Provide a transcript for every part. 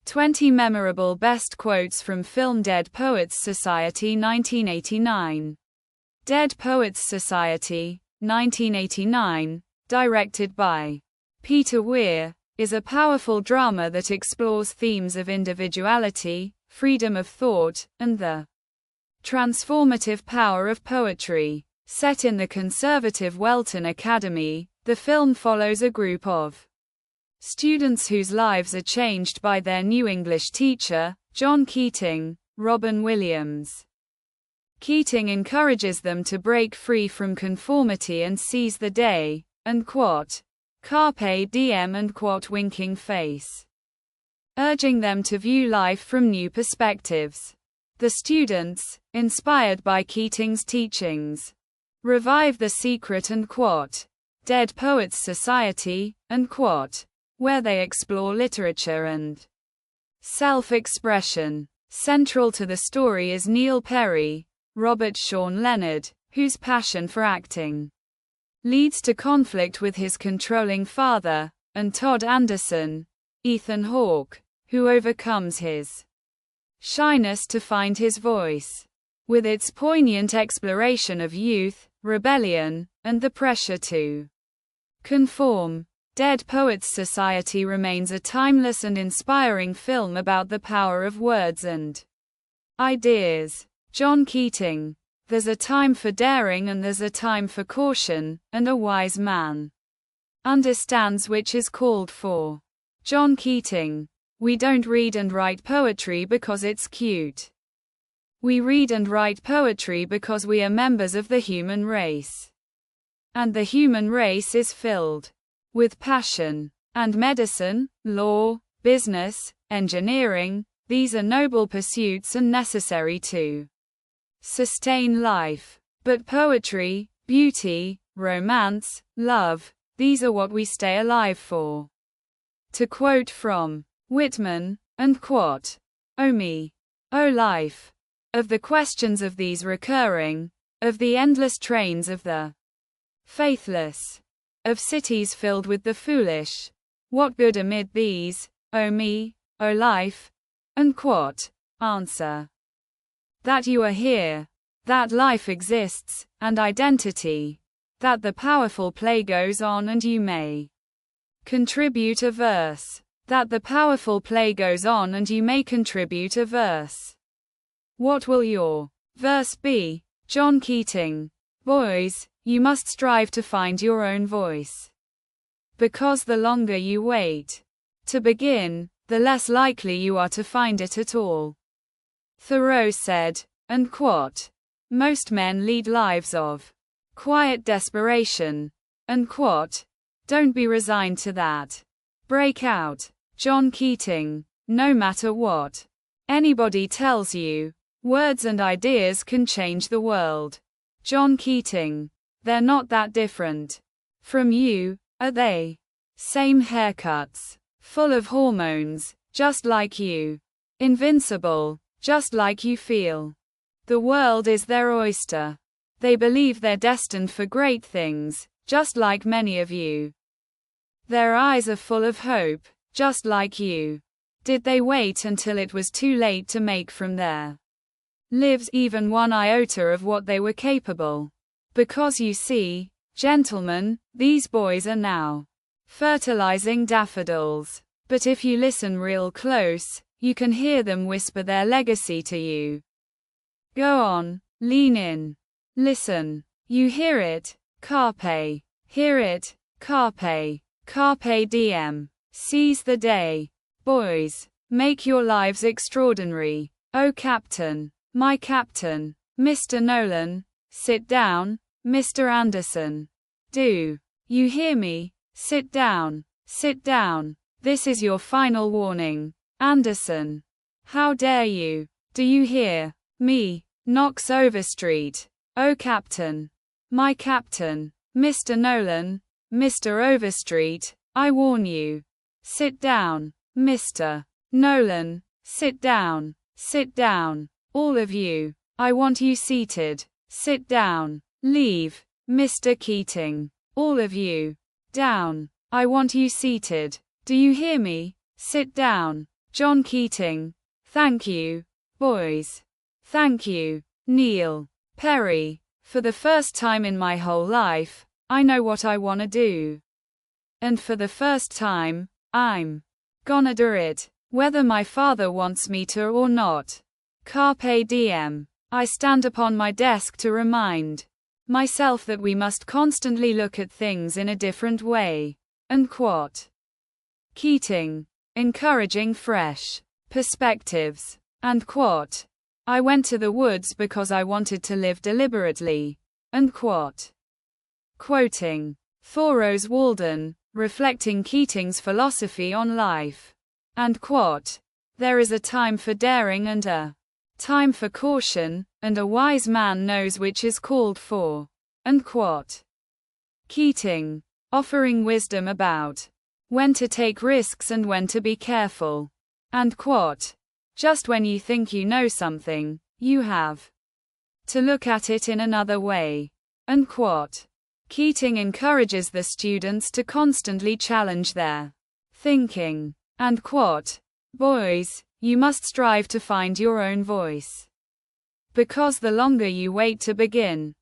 20 memorable best quotes from film Dead Poets Society 1989. Dead Poets Society, 1989, directed by Peter Weir, is a powerful drama that explores themes of individuality, freedom of thought, and the transformative power of poetry. Set in the conservative Welton Academy, the film follows a group of students whose lives are changed by their new English teacher, John Keating, Robin Williams. Keating encourages them to break free from conformity and seize the day, and quote, "Carpe diem" and quote winking face, urging them to view life from new perspectives. The students, inspired by Keating's teachings, revive the secret and quote, Dead Poets Society, and quote, where they explore literature and self-expression. Central to the story is Neil Perry, Robert Sean Leonard, whose passion for acting leads to conflict with his controlling father, and Todd Anderson, Ethan Hawke, who overcomes his shyness to find his voice. With its poignant exploration of youth, rebellion, and the pressure to conform, Dead Poets Society remains a timeless and inspiring film about the power of words and ideas. John Keating. There's a time for daring and there's a time for caution, and a wise man understands which is called for. John Keating. We don't read and write poetry because it's cute. We read and write poetry because we are members of the human race. And the human race is filled with passion. And medicine, law, business, engineering, these are noble pursuits and necessary to sustain life. But poetry, beauty, romance, love, these are what we stay alive for. To quote from Whitman, and quote, "O me, O life, of the questions of these recurring, of the endless trains of the faithless, of cities filled with the foolish, what good amid these, O me, O life?" And quote, answer, that you are here, that life exists, and identity, that the powerful play goes on and you may contribute a verse, that the powerful play goes on and you may contribute a verse. What will your verse be? John Keating. Boys, you must strive to find your own voice. Because the longer you wait to begin, the less likely you are to find it at all. Thoreau said, and quote, most men lead lives of quiet desperation, and quote, don't be resigned to that. Break out. John Keating. No matter what anybody tells you, words and ideas can change the world. John Keating. They're not that different from you, are they? Same haircuts, full of hormones, just like you. Invincible, just like you feel. The world is their oyster. They believe they're destined for great things, just like many of you. Their eyes are full of hope, just like you. Did they wait until it was too late to make from their lives even one iota of what they were capable? Because you see, gentlemen, these boys are now fertilizing daffodils. But if you listen real close, you can hear them whisper their legacy to you. Go on, lean in. Listen. You hear it, carpe. Hear it, carpe. Carpe diem. Seize the day. Boys, make your lives extraordinary. Oh Captain, my Captain, Mr. Nolan, sit down, Mr. Anderson. Do you hear me? Sit down, sit down. This is your final warning, Anderson. How dare you? Do you hear me? Knox Overstreet. Oh Captain, my Captain, Mr. Nolan, Mr. Overstreet, I warn you. Sit down, Mr. Nolan, sit down, sit down. All of you, I want you seated. Sit down. Leave, Mr. Keating. All of you, down. I want you seated. Do you hear me? Sit down. John Keating. Thank you, boys. Thank you, Neil Perry. For the first time in my whole life, I know what I wanna do. And for the first time, I'm gonna do it, whether my father wants me to or not. Carpe diem. I stand upon my desk to remind myself that we must constantly look at things in a different way. Unquote. Keating. Encouraging fresh perspectives. Unquote. I went to the woods because I wanted to live deliberately. Unquote. Quoting Thoreau's Walden, reflecting Keating's philosophy on life. And quote, there is a time for daring and a time for caution, and a wise man knows which is called for. Unquote. Keating. Offering wisdom about when to take risks and when to be careful. And quote, just when you think you know something, you have to look at it in another way. Unquote. Keating encourages the students to constantly challenge their thinking. And quote, boys, you must strive to find your own voice. Because the longer you wait to begin,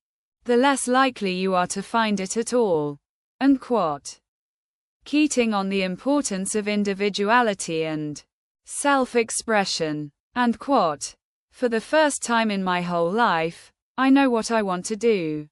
the less likely you are to find it at all. Unquote. Keating on the importance of individuality and self-expression. And quote, for the first time in my whole life, I know what I want to do.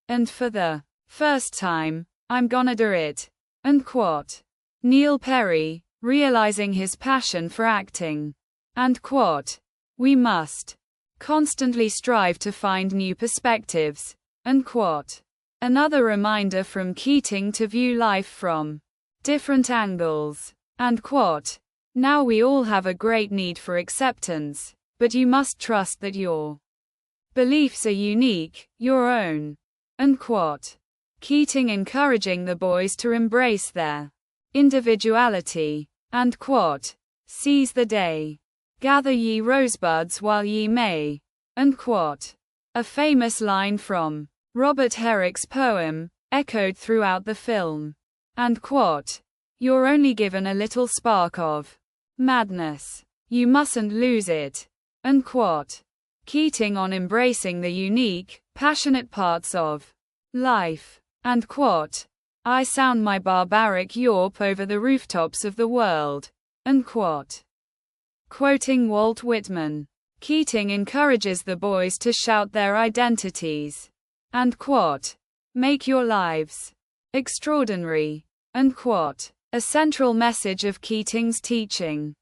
And for the first time, I'm gonna do it. Unquote. Neil Perry, realizing his passion for acting. And quote, we must constantly strive to find new perspectives. Unquote. Another reminder from Keating to view life from different angles. And quote, now we all have a great need for acceptance, but you must trust that your beliefs are unique, your own. Unquote. Keating encouraging the boys to embrace their individuality. And quote, seize the day. Gather ye rosebuds while ye may. Unquote. A famous line from Robert Herrick's poem, echoed throughout the film. And quote, you're only given a little spark of madness. You mustn't lose it. Unquote. Keating on embracing the unique, passionate parts of life. And quote, I sound my barbaric yawp over the rooftops of the world. Unquote. Quoting Walt Whitman. Keating encourages the boys to shout their identities. And quote, make your lives extraordinary. Unquote. A central message of Keating's teaching.